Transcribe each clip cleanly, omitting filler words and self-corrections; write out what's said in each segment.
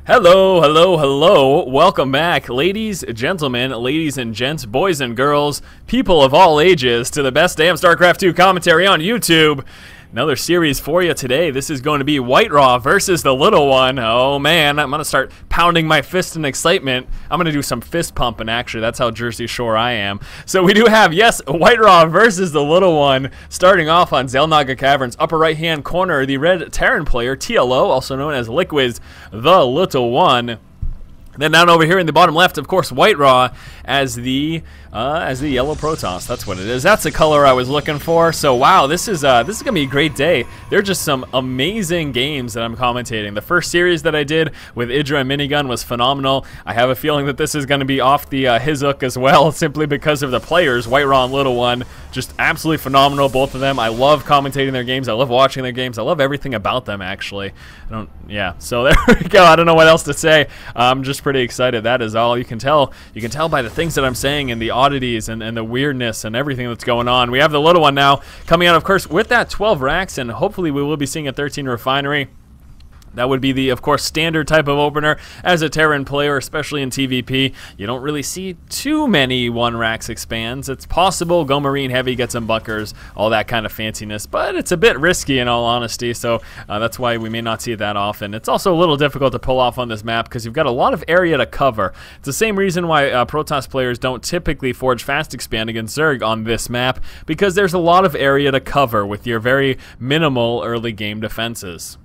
Hello, hello, hello. Welcome back, ladies, gentlemen, ladies and gents, boys and girls, people of all ages, to the best damn StarCraft 2 commentary on YouTube. Another series for you today. This is going to be WhiteRa versus the little one. Oh man, I'm going to start pounding my fist in excitement. I'm going to do some fist pumping, actually. That's how Jersey Shore I am. So we do have, yes, WhiteRa versus the little one. Starting off on Xel'Naga Caverns, upper right-hand corner, the red Terran player, TLO, also known as Liquids, the little one. Then down over here in the bottom left, of course, WhiteRa as the yellow Protoss. That's what it is. That's the color I was looking for. So wow, this is gonna be a great day. There are just some amazing games that I'm commentating. The first series that I did with Idra and Minigun was phenomenal. I have a feeling that this is gonna be off the his hook as well, simply because of the players. WhiteRa and Little One, just absolutely phenomenal, both of them. I love commentating their games. I love watching their games. I love everything about them, actually. So there we go. I don't know what else to say. I'm just pretty excited. That is all. You can tell by the things that I'm saying and the oddities and the weirdness and everything that's going on. We have the little one now coming out, of course, with that 12 racks, and hopefully we will be seeing a 13 refinery. That would be the, of course, standard type of opener as a Terran player, especially in TvP. You don't really see too many 1 racks expands. It's possible go Marine Heavy, get some bunkers, all that kind of fanciness, but it's a bit risky in all honesty, so that's why we may not see it that often. It's also a little difficult to pull off on this map because you've got a lot of area to cover. It's the same reason why Protoss players don't typically forge fast expand against Zerg on this map, because there's a lot of area to cover with your very minimal early game defenses.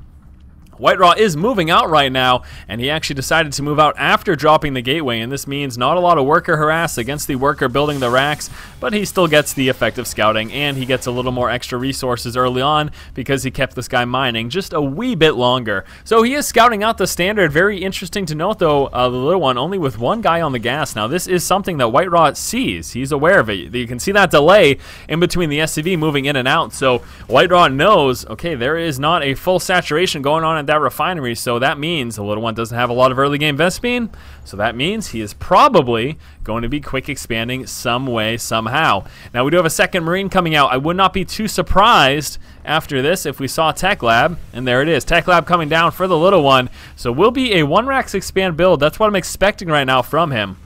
WhiteRa is moving out right now, and he actually decided to move out after dropping the gateway, and this means not a lot of worker harass against the worker building the racks, but he still gets the effective scouting, and he gets a little more extra resources early on because he kept this guy mining just a wee bit longer. So he is scouting out the standard. Very interesting to note, though, the little one only with 1 guy on the gas. Now, this is something that WhiteRa sees. He's aware of it. You can see that delay in between the SCV moving in and out, so WhiteRa knows, okay, there is not a full saturation going on at that refinery, so that means the little one doesn't have a lot of early game Vespene, so that means he is probably going to be quick expanding some way, somehow. Now we do have a second Marine coming out. I would not be too surprised after this if we saw Tech Lab, and there it is, Tech Lab coming down for the little one. So will be a 1 racks expand build. That's what I'm expecting right now from him.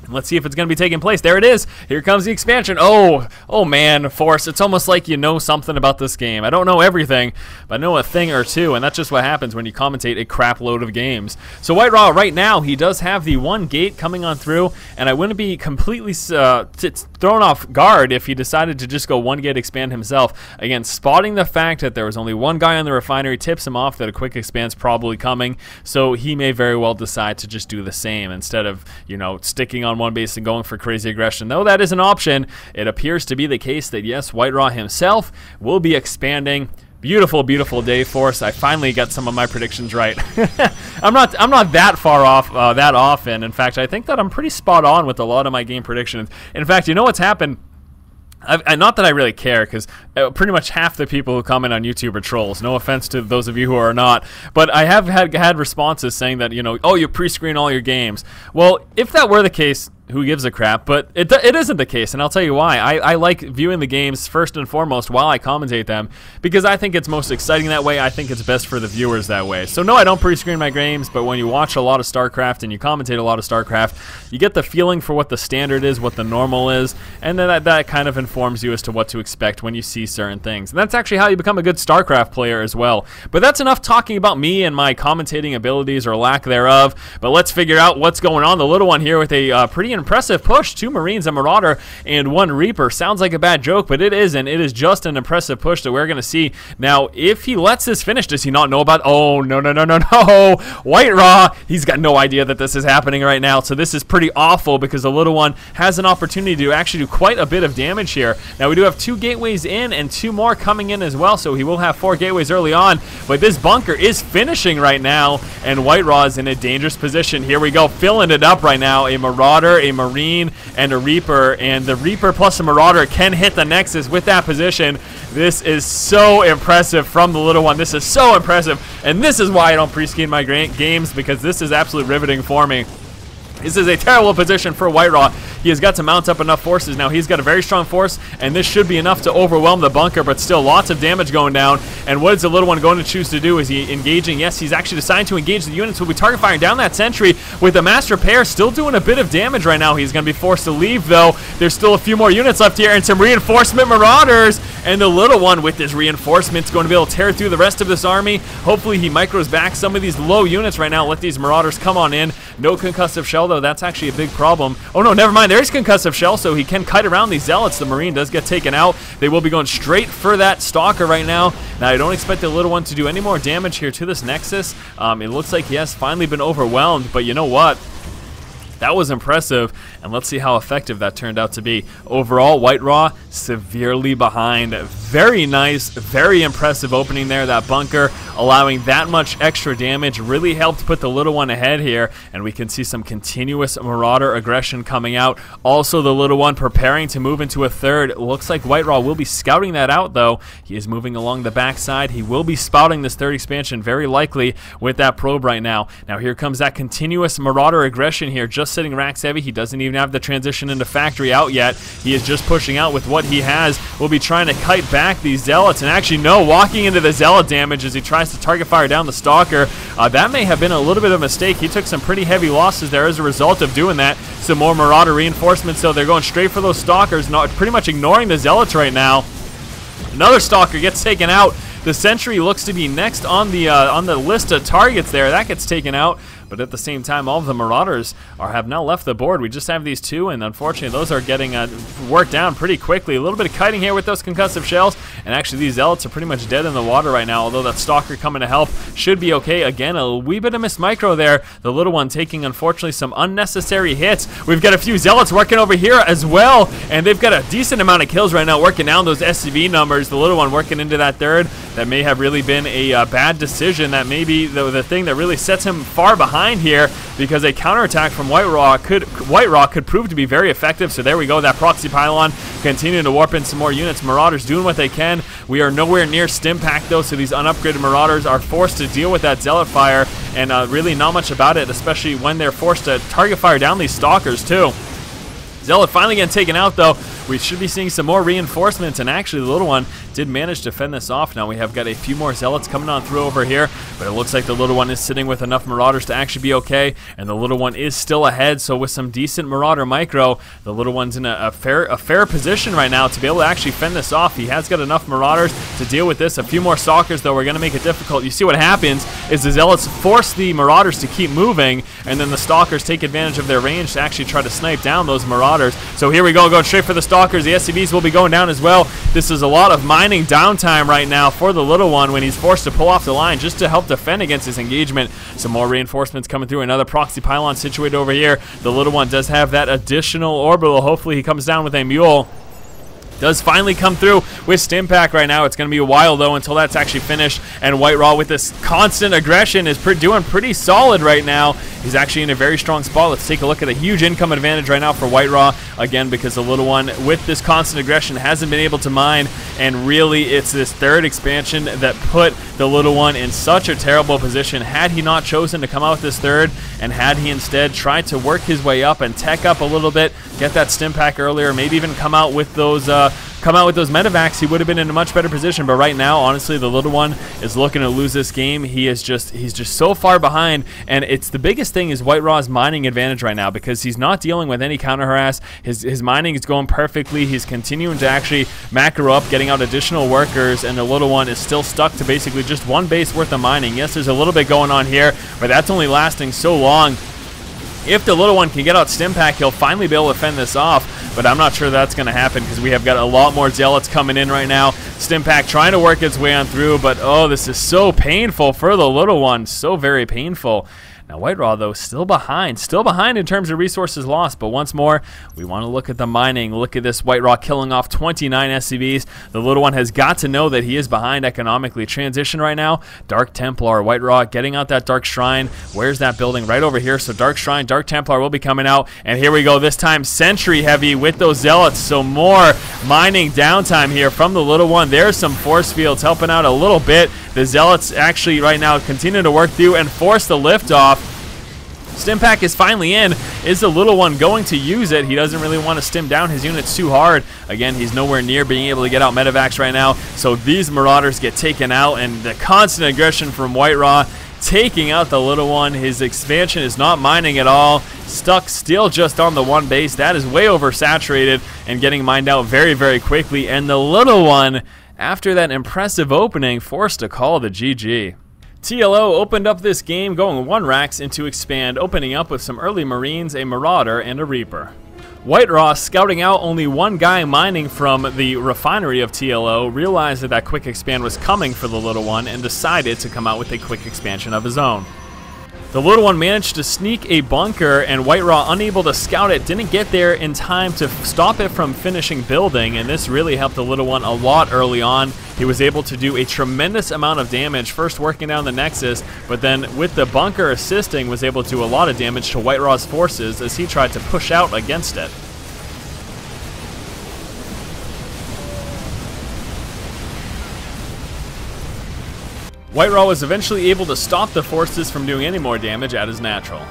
Let's see if it's going to be taking place. There it is. Here comes the expansion. Oh man, Force. It's almost like you know something about this game. I don't know everything, but I know a thing or two, and that's just what happens when you commentate a crap load of games. So WhiteRa right now, he does have the 1 gate coming on through, and I wouldn't be completely thrown off guard if he decided to just go 1 gate expand himself. Again, spotting the fact that there was only 1 guy on the refinery tips him off that a quick expand's probably coming, so he may very well decide to just do the same instead of, you know, sticking on 1 base and going for crazy aggression. Though that is an option, it appears to be the case that yes, WhiteRa himself will be expanding. Beautiful, beautiful day, Force. I finally got some of my predictions right. I'm not that far off that often. In fact, I think that I'm pretty spot on with a lot of my game predictions. In fact, you know what's happened? Not that I really care, because pretty much half the people who comment on YouTube are trolls. No offense to those of you who are not, but I have had responses saying that, you know, oh, you pre-screen all your games. Well, if that were the case, who gives a crap? But it isn't the case, and I'll tell you why. I like viewing the games first and foremost while I commentate them, because I think it's most exciting that way. I think it's best for the viewers that way. So no, I don't pre-screen my games, but when you watch a lot of StarCraft and you commentate a lot of StarCraft, you get the feeling for what the standard is, what the normal is, and then that kind of informs you as to what to expect when you see certain things. And that's actually how you become a good StarCraft player as well. But that's enough talking about me and my commentating abilities or lack thereof, but let's figure out what's going on. The little one here with a pretty impressive push. 2 Marines, a Marauder, and 1 Reaper. Sounds like a bad joke, but it isn't. It is just an impressive push that we're going to see. Now, if he lets this finish, does he not know about... Oh, no. WhiteRa, he's got no idea that this is happening right now, so this is pretty awful because the little one has an opportunity to actually do quite a bit of damage here. Now, we do have 2 gateways in and 2 more coming in as well, so he will have 4 gateways early on, but this bunker is finishing right now, and WhiteRa is in a dangerous position. Here we go, filling it up right now. A Marauder, a Marine, and a Reaper, and the Reaper plus a Marauder can hit the Nexus with that position. This is so impressive from the little one. This is so impressive, and this is why I don't pre-screen my games, because this is absolutely riveting for me. This is a terrible position for WhiteRa. He has got to mount up enough forces. Now he's got a very strong force, and this should be enough to overwhelm the bunker, but still lots of damage going down. And what is the little one going to choose to do? Is he engaging? Yes, he's actually deciding to engage the units. Will be target firing down that sentry with the master pair still doing a bit of damage right now. He's going to be forced to leave, though. There's still a few more units left here and some reinforcement marauders. And the little one with his reinforcements going to be able to tear through the rest of this army. Hopefully he micros back some of these low units right now. Let these marauders come on in. No concussive shell, though. That's actually a big problem. Oh, no, never mind. There's concussive shell, so he can kite around these zealots. The Marine does get taken out. They will be going straight for that stalker right now. Now, I don't expect the little one to do any more damage here to this Nexus. It looks like he has finally been overwhelmed, but you know what? That was impressive, and let's see how effective that turned out to be. Overall, WhiteRa severely behind. Very nice, very impressive opening there. That bunker allowing that much extra damage really helped put the little one ahead here, and we can see some continuous marauder aggression coming out. Also, the little one preparing to move into a third. It looks like WhiteRa will be scouting that out, though. He is moving along the backside. He will be spouting this third expansion very likely with that probe right now. Now, here comes that continuous marauder aggression here, just sitting racks heavy. He doesn't even have the transition into factory out yet. He is just pushing out with what he has. Will be trying to kite back these zealots, and actually no, walking into the zealot damage as he tries to target fire down the stalker. That may have been a little bit of a mistake. He took some pretty heavy losses there as a result of doing that. Some more marauder reinforcements, so they're going straight for those stalkers, not pretty much ignoring the zealots right now. Another stalker gets taken out. The sentry looks to be next on the list of targets there. That gets taken out. But at the same time, all of the marauders have now left the board. We just have these two, and unfortunately, those are getting worked down pretty quickly. A little bit of kiting here with those concussive shells, and actually, these zealots are pretty much dead in the water right now, although that stalker coming to help should be okay. Again, a wee bit of missed micro there. The little one taking, unfortunately, some unnecessary hits. We've got a few zealots working over here as well, and they've got a decent amount of kills right now, working down those SCV numbers. The little one working into that third. That may have really been a bad decision. That may be the thing that really sets him far behind here, because a counterattack from WhiteRa could prove to be very effective. So there we go, that proxy pylon continuing to warp in some more units. Marauders doing what they can. We are nowhere near stim pack though, so these unupgraded marauders are forced to deal with that zealot fire, and really not much about it, especially when they're forced to target fire down these stalkers too. Zealot finally getting taken out, though. We should be seeing some more reinforcements, and actually the little one did manage to fend this off. Now we have got a few more zealots coming on through over here, but it looks like the little one is sitting with enough marauders to actually be okay, and the little one is still ahead. So with some decent marauder micro, the little one's in a fair position right now to be able to actually fend this off. He has got enough marauders to deal with this. A few more stalkers, though, are going to make it difficult. You see what happens is the zealots force the marauders to keep moving, and then the stalkers take advantage of their range to actually try to snipe down those marauders. So here we go, going straight for the stalkers. The SCVs will be going down as well. This is a lot of mining downtime right now for the little one when he's forced to pull off the line just to help defend against this engagement. Some more reinforcements coming through. Another proxy pylon situated over here. The little one does have that additional orbital. Hopefully he comes down with a mule. Does finally come through with Stimpack right now. It's going to be a while, though, until that's actually finished. And WhiteRa, with this constant aggression, is doing pretty solid right now. He's actually in a very strong spot. Let's take a look at a huge income advantage right now for WhiteRa. Again, because the little one, with this constant aggression, hasn't been able to mine. And really, it's this third expansion that put the little one in such a terrible position. Had he not chosen to come out with this third, and had he instead tried to work his way up and tech up a little bit, get that Stimpack earlier, maybe even come out with those medevacs, he would have been in a much better position. But right now, honestly, the little one is looking to lose this game. He's just so far behind, and it's the biggest thing is WhiteRa's mining advantage right now, because he's not dealing with any counter harass. His mining is going perfectly. He's continuing to actually macro up, getting out additional workers, and the little one is still stuck to basically just one base worth of mining. Yes, there's a little bit going on here, but that's only lasting so long. If the little one can get out Stimpack, he'll finally be able to fend this off, but I'm not sure that's going to happen, because we have got a lot more zealots coming in right now. Stimpack trying to work its way on through, but oh, this is so painful for the little one. So very painful. Now, WhiteRa, though, still behind in terms of resources lost. But once more, we want to look at the mining. Look at this WhiteRa killing off 29 SCVs. The little one has got to know that he is behind economically. Transition right now, Dark Templar. WhiteRa getting out that Dark Shrine. Where's that building? Right over here. So Dark Shrine, Dark Templar will be coming out. And here we go, this time Sentry heavy with those Zealots. So more mining downtime here from the little one. There's some force fields helping out a little bit. The Zealots actually right now continue to work through and force the lift off. Stimpack is finally in. Is the little one going to use it? He doesn't really want to stim down his units too hard. Again, he's nowhere near being able to get out medevacs right now. So these Marauders get taken out, and the constant aggression from WhiteRa taking out the little one. His expansion is not mining at all. Stuck still just on the one base. That is way oversaturated and getting mined out very, very quickly. And the little one, after that impressive opening, forced to call the GG. TLO opened up this game going 1 racks into expand, opening up with some early Marines, a Marauder, and a Reaper. WhiteRa, scouting out only one guy mining from the refinery of TLO, realized that that quick expand was coming for the little one and decided to come out with a quick expansion of his own. The little one managed to sneak a bunker, and WhiteRa, unable to scout it, didn't get there in time to stop it from finishing building, and this really helped the little one a lot early on. He was able to do a tremendous amount of damage, first working down the Nexus, but then with the bunker assisting, was able to do a lot of damage to WhiteRa's forces as he tried to push out against it. WhiteRa was eventually able to stop the forces from doing any more damage at his natural.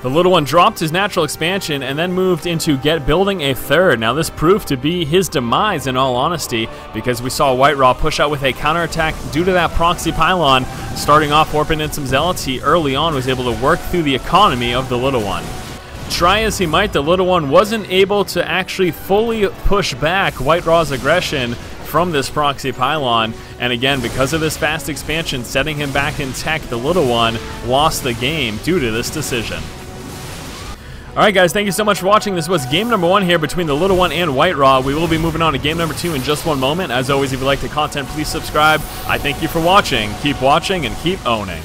The little one dropped his natural expansion and then moved into building a third. Now this proved to be his demise in all honesty, because we saw WhiteRa push out with a counterattack due to that proxy pylon. Starting off warping in some zealots, he early on was able to work through the economy of the little one. Try as he might, the little one wasn't able to actually fully push back WhiteRa's aggression from this proxy pylon, and again, because of this fast expansion setting him back in tech, the little one lost the game due to this decision. Alright guys, thank you so much for watching. This was game number 1 here between the little one and WhiteRa. We will be moving on to game number 2 in just one moment. As always, if you like the content, please subscribe. I thank you for watching. Keep watching and keep owning.